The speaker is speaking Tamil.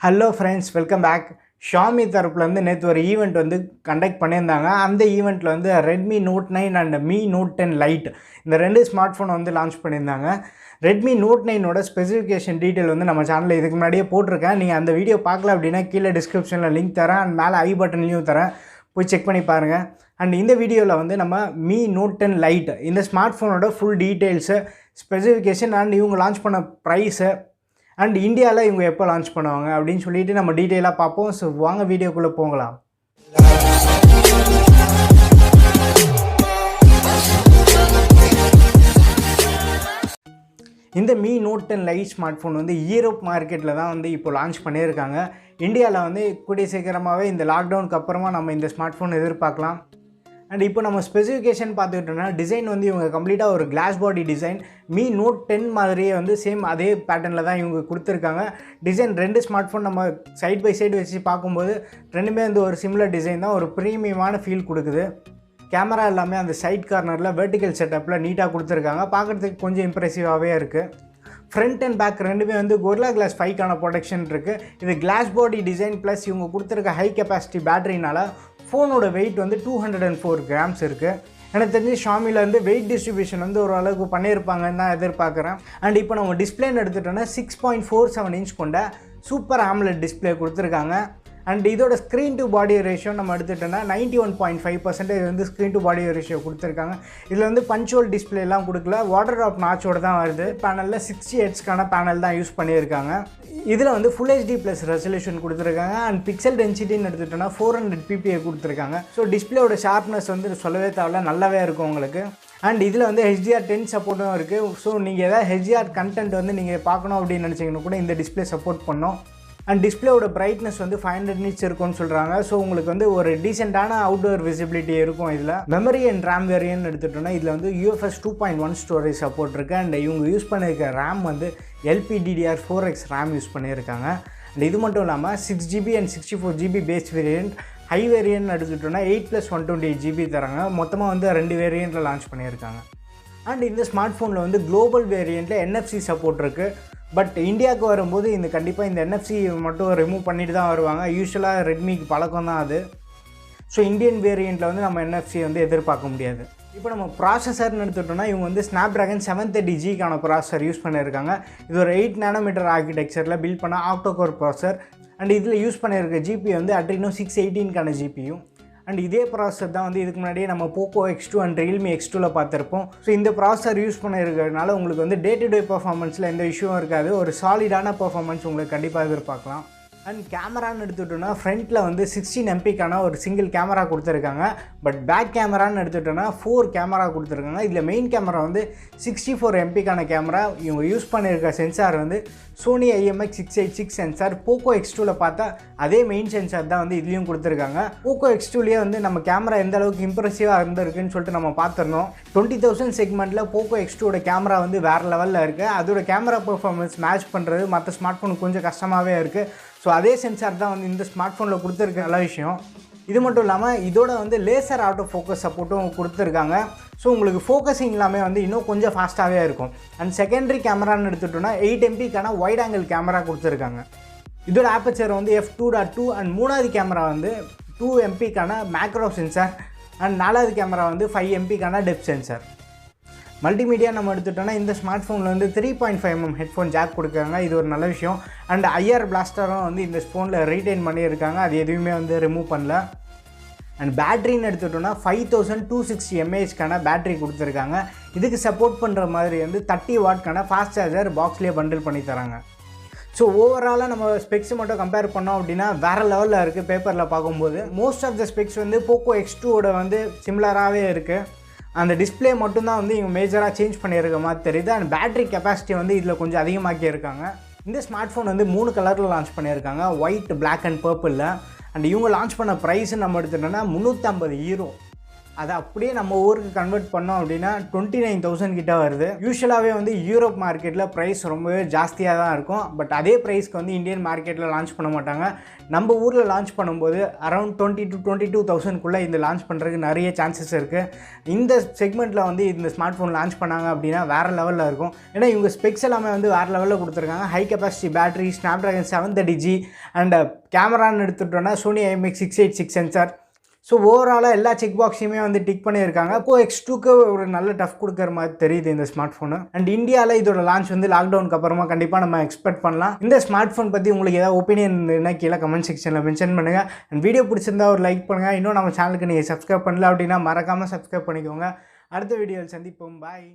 Hello friends, welcome back. Xiaomi தரப்புலேருந்து நேற்று ஒரு ஈவெண்ட் வந்து கண்டக்ட் பண்ணியிருந்தாங்க. அந்த ஈவெண்ட்டில் வந்து Redmi note 9 and Mi note 10 lite இந்த ரெண்டு ஸ்மார்ட் ஃபோனை வந்து லான்ச் பண்ணியிருந்தாங்க. ரெட்மி நோட் 9ஓட ஸ்பெசிஃபிகேஷன் டீட்டெயில் வந்து நம்ம சேனலில் இதுக்கு முன்னாடியே போட்டிருக்கேன். நீங்கள் அந்த வீடியோ பார்க்கல அப்படின்னா கீழே டிஸ்கிரிப்ஷனில் லிங்க் தரேன் அண்ட் மேலே ஐ பட்டன்லையும் தரேன், போய் செக் பண்ணி பாருங்கள். அண்ட் இந்த வீடியோவில் வந்து நம்ம மீ நோட் 10 லைட் இந்த ஸ்மார்ட் ஃபோனோட ஃபுல் டீட்டெயில்ஸு, ஸ்பெசிஃபிகேஷன் அண்ட் இவங்க லான்ச் பண்ண ப்ரைஸு அண்ட் இந்தியாவில் இவங்க எப்போ லான்ச் பண்ணுவாங்க அப்படின்னு சொல்லிட்டு நம்ம டீட்டெயிலாக பார்ப்போம். ஸோ வாங்க வீடியோக்குள்ளே போகலாம். இந்த Mi note 10 lite smart phone வந்து யூரோப் மார்க்கெட்டில் தான் வந்து இப்போ லான்ச் பண்ணியிருக்காங்க. இந்தியாவில் வந்து கூடிய சீக்கிரமாகவே இந்த லாக்டவுனுக்கு அப்புறமா நம்ம இந்த ஸ்மார்ட் ஃபோன் எதிர்பார்க்கலாம். அண்ட் இப்போ நம்ம ஸ்பெசிஃபிகேஷன் பார்த்துக்கிட்டோம்னா டிசைன் வந்து இவங்க கம்ப்ளீட்டாக ஒரு glass body design. Mi note 10 மாதிரியே வந்து சேம் அதே பேட்டர்னில் தான் இவங்க கொடுத்துருக்காங்க. டிசைன் ரெண்டு ஸ்மார்ட் ஃபோன் நம்ம சைட் பை சைடு வச்சு பார்க்கும்போது ரெண்டுமே வந்து ஒரு சிமிலர் டிசைன் தான், ஒரு ப்ரீமியமான ஃபீல் கொடுக்குது. கேமரா எல்லாமே அந்த சைட் கார்னரில் வெர்டிக்கல் செட்டப்பில் நீட்டாக கொடுத்துருக்காங்க. பார்க்குறதுக்கு கொஞ்சம் இம்ப்ரெசிவாகவே இருக்குது. ஃப்ரண்ட் அண்ட் பேக் ரெண்டுமே வந்து கொரில்லா கிளாஸ் 5க்கான ப்ரொடெக்ஷன் இருக்குது. இது கிளாஸ் பாடி டிசைன் ப்ளஸ் இவங்க கொடுத்துருக்க ஹை கெப்பாசிட்டி பேட்டரினால் ஃபோனோட வெயிட் வந்து 204 கிராம்ஸ் இருக்குது. எனக்கு தெரிஞ்சு ஷாமியில் வந்து வெயிட் டிஸ்ட்ரிபியூஷன் வந்து ஓரளவுக்கு பண்ணியிருப்பாங்கன்னு தான் எதிர்பார்க்குறேன். அண்ட் இப்போ நம்ம டிஸ்பிளேன்னு எடுத்துட்டோன்னா 6.47 இன்ச் கொண்ட சூப்பர் ஆம்லெட் டிஸ்பிளே கொடுத்துருக்காங்க. அண்ட் இதோட ஸ்க்ரீன் டு பாடி ரேஷியோ நம்ம எடுத்துட்டோன்னா 91.5% வந்து ஸ்க்ரீன் டு பாடி ரேஷியோ கொடுத்துருக்காங்க. இதில் வந்து பஞ்சுவல் டிஸ்பிளேலாம் கொடுக்கல, வாட்டர் ட்ராப் நாச்சோடு தான் வருது. பேனலில் 60 ஹெர்ட்ஸ்க்கான பேனல் தான் யூஸ் பண்ணியிருக்காங்க. இதில் வந்து ஃபுல் HD ப்ளஸ் ரெசல்யூஷன் கொடுத்துருக்காங்க. அண்ட் பிக்சல் டென்சிட்டின்னு எடுத்துட்டோன்னா 400 ppi கொடுத்துருக்காங்க. ஸோ டிஸ்பிளேயோட ஷார்ப்னஸ் வந்து சொல்லவே தேவையில்ல, நல்லாவே இருக்கும் உங்களுக்கு. அண்ட் இதில் வந்து HDR10 சப்போர்ட்டும் இருக்குது. ஸோ நீங்கள் எதாவது HDR கண்டென்ட் வந்து நீங்கள் பார்க்கணும் அப்படின்னு நினச்சிங்கன்னா கூட இந்த டிஸ்பிளே சப்போர்ட் பண்ணோம். அண்ட் டிஸ்பிளேயோட பிரைட்னஸ் வந்து 500 nits இருக்கும்னு சொல்கிறாங்க. ஸோ உங்களுக்கு வந்து ஒரு டீசெண்டான அவுட்டோர் விசிபிலிட்டி இருக்கும். இதில் மெமரி அண்ட் ரேம் வேரியன்ட் எடுத்துட்டோன்னா இதில் வந்து UFS 2.1 ஸ்டோரேஜ் சப்போர்ட் இருக்குது. அண்ட் இவங்க யூஸ் பண்ணியிருக்க ரேம் வந்து LPDDR4X ரேம் யூஸ் பண்ணியிருக்காங்க. அண்ட் இது மட்டும் இல்லாமல் 6GB and 64GB base variant, high variant எடுத்துட்டோன்னா 8+128GB தராங்க. மொத்தமாக வந்து 2 வேரியண்ட்டில் லான்ச் பண்ணியிருக்காங்க. அண்ட் இந்த ஸ்மார்ட் ஃபோனில் வந்து குளோபல் வேரியண்ட்டில் NFC சப்போர்ட் இருக்குது. பட் இந்தியாவுக்கு வரும்போது இந்த கண்டிப்பாக இந்த NFC மட்டும் ரிமூவ் பண்ணிட்டு தான் வருவாங்க. யூஸ்வலாக ரெட்மிக்கு பழக்கம் தான் அது. ஸோ இந்தியன் வேரியண்ட்டில் வந்து நம்ம NFC வந்து எதிர்பார்க்க முடியாது. இப்போ நம்ம ப்ராசஸர்னு எடுத்துட்டோம்னா இவங்க வந்து ஸ்னாப்ட்ராகன் 730Gக்கான ப்ராசஸர் யூஸ் பண்ணியிருக்காங்க. இது ஒரு 8 nm ஆர்கிடெக்சரில் பில்ட் பண்ண ஆக்டோகோர் ப்ராசஸர். அண்ட் இதில் யூஸ் பண்ணியிருக்க GPU வந்து Adreno 618க்கான GPU. அண்ட் இதே ப்ராசஸர் தான் வந்து இதுக்கு முன்னாடியே நம்ம போக்கோ X2 அண்ட் ரியல்மி X2வில் பார்த்துருப்போம். ஸோ இந்த ப்ராசஸர் யூஸ் பண்ணியிருக்கிறதுனால உங்களுக்கு வந்து டே டு டே பர்ஃபார்மன்ஸில் எந்த இஷ்யூவும் இருக்காது. ஒரு சாலிடான பர்ஃபார்மன்ஸ் உங்களுக்கு கண்டிப்பாக எதிர்பார்க்கலாம். அண்ட் கேமரான்னு எடுத்துட்டோன்னா ஃப்ரண்ட்டில் வந்து 16 MPக்கான ஒரு சிங்கிள் கேமரா கொடுத்துருக்காங்க. பட் பேக் கேமரான்னு எடுத்துட்டோன்னா 4 கேமரா கொடுத்துருக்காங்க. இதில் மெயின் கேமரா வந்து 64 MPக்கான கேமரா. இவங்க யூஸ் பண்ணியிருக்க சென்சார் வந்து சோனி IMX686 சென்சார். போக்கோ X2வில் பார்த்தா அதே மெயின் சென்சார் தான் வந்து இதுலேயும் கொடுத்துருக்காங்க. போக்கோ X2லேயே வந்து நம்ம கேமரா எந்த அளவுக்கு இம்ப்ரெசிவாக இருந்திருக்குன்னு சொல்லிட்டு நம்ம பார்த்துருந்தோம். 20,000 செக்மெண்ட்டில் போக்கோ X2ஓட கேமரா வந்து வேறு லெவலில் இருக்குது. அதோட கேமரா பெர்ஃபார்மன்ஸ் மேட்ச் பண்ணுறது மற்ற ஸ்மார்ட் ஃபோனுக்கு கொஞ்சம் கஷ்டமாகவே இருக்குது. ஸோ அதே சென்சார் தான் வந்து இந்த ஸ்மார்ட் ஃபோனில் கொடுத்துருக்க நல்ல விஷயம். இது மட்டும் இல்லாமல் இதோட வந்து லேசர் ஆட்டோ ஃபோக்கஸ் சப்போர்ட்டும் கொடுத்துருக்காங்க. ஸோ உங்களுக்கு ஃபோக்கஸிங் எல்லாமே வந்து இன்னும் கொஞ்சம் ஃபாஸ்ட்டாகவே இருக்கும். அண்ட் செகண்டரி கேமரான்னு எடுத்துட்டோன்னா 8 MPக்கான வைட் ஆங்கிள் கேமரா கொடுத்துருக்காங்க. இதோட ஆப்பர்ச்சர் வந்து f2.2 அண்ட் மூணாவது கேமரா வந்து 2 MPக்கான மேக்ரோ சென்சார். அண்ட் நாலாவது கேமரா வந்து 5 MPக்கான டெப்த் சென்சார். மல்டிமீடியா நம்ம எடுத்துட்டோன்னா இந்த ஸ்மார்ட் ஃபோனில் வந்து 3.5mm ஹெட்ஃபோன் ஜாக் கொடுக்குறாங்க. இது ஒரு நல்ல விஷயம். அண்ட் IR பிளாஸ்டரும் வந்து இந்த ஃபோனில் ரீடைன் பண்ணியிருக்காங்க. அது எதுவுமே வந்து ரிமூவ் பண்ணல. அண்ட் பேட்டரின்னு எடுத்துட்டோன்னா 5260 mAhக்கான பேட்டரி கொடுத்துருக்காங்க. இதுக்கு சப்போர்ட் பண்ணுற மாதிரி வந்து 30 வாட்க்கான ஃபாஸ்ட் சார்ஜர் பாக்ஸ்லேயே பண்டில் பண்ணி தராங்க. ஸோ ஓவராலாக நம்ம ஸ்பெக்ஸ் மட்டும் கம்பேர் பண்ணோம் அப்படின்னா வேறு லெவலில் இருக்குது. பேப்பரில் பார்க்கும்போது மோஸ்ட் ஆஃப் த ஸ்பெக்ஸ் வந்து போக்கோ X2ஓட வந்து சிமிலராகவே இருக்குது. அந்த டிஸ்பிளே மட்டும்தான் வந்து இவங்க மேஜராக சேஞ்ச் பண்ணியிருக்க மாதிரி தெரியுது. அண்ட் பேட்டரி கெப்பாசிட்டி வந்து இதில் கொஞ்சம் அதிகமாக்கியிருக்காங்க. இந்த ஸ்மார்ட் ஃபோன் வந்து 3 கலரில் லான்ச் பண்ணியிருக்காங்க, ஒயிட், பிளாக் அண்ட் பர்பிளில். அண்ட் இவங்க லான்ச் பண்ண ப்ரைஸ் நம்ம எடுத்துட்டோன்னா €350. அதை அப்படியே நம்ம ஊருக்கு கன்வெர்ட் பண்ணோம் அப்படின்னா 29,000 கிட்ட வருது. யூஸ்வலாகவே வந்து யூரோப் மார்க்கெட்டில் ப்ரைஸ் ரொம்பவே ஜாஸ்தியாக தான் இருக்கும். பட் அதே ப்ரைஸ்க்கு வந்து இந்தியன் மார்க்கெட்டில் லான்ச் பண்ண மாட்டாங்க. நம்ம ஊரில் லான்ச் பண்ணும்போது அரௌண்ட் 20 to 22,000 இந்த லான்ச் பண்ணுறதுக்கு நிறைய சான்சஸ் இருக்குது. இந்த செக்மெண்ட்டில் வந்து இந்த ஸ்மார்ட் ஃபோன் லான்ச் பண்ணாங்க அப்படின்னா வேறு லெவலில் இருக்கும். ஏன்னா இவங்க ஸ்பெக்ஸ் எல்லாமே வந்து வேறு லெவலில் கொடுத்துருக்காங்க. High capacity battery, snapdragon 730G and கேமரான்னு எடுத்துகிட்டோன்னா சோனி IMX686 சென்சார். ஸோ ஓவராலாக எல்லா செக் பாக்ஸையுமே வந்து டிக் பண்ணியிருக்காங்க. அப்போது X2க்கு ஒரு நல்ல டஃப் கொடுக்குற மாதிரி தெரியுது இந்த ஸ்மார்ட் ஃபோனு. அண்ட் இந்தியாவில் இதோட லான்ச் வந்து லாக்டவுனுக்கு அப்புறமா கண்டிப்பாக நம்ம எக்ஸ்பெக்ட் பண்ணலாம். இந்த ஸ்மார்ட் ஃபோன் பற்றி உங்களுக்கு ஏதாவது ஒப்பீனியன் இருந்ததுன்னா கீழே கமெண்ட் செக்ஷனில் மென்ஷன் பண்ணுங்கள். அண்ட் வீடியோ பிடிச்சிருந்தா ஒரு லைக் பண்ணுங்கள். இன்னும் நம்ம சேனலுக்கு நீங்கள் சப்ஸ்கிரைப் பண்ணல அப்படின்னா மறக்காமல் சப்ஸ்கிரைப் பண்ணிக்கோங்க. அடுத்த வீடியோவில் சந்திப்போம். பாய்.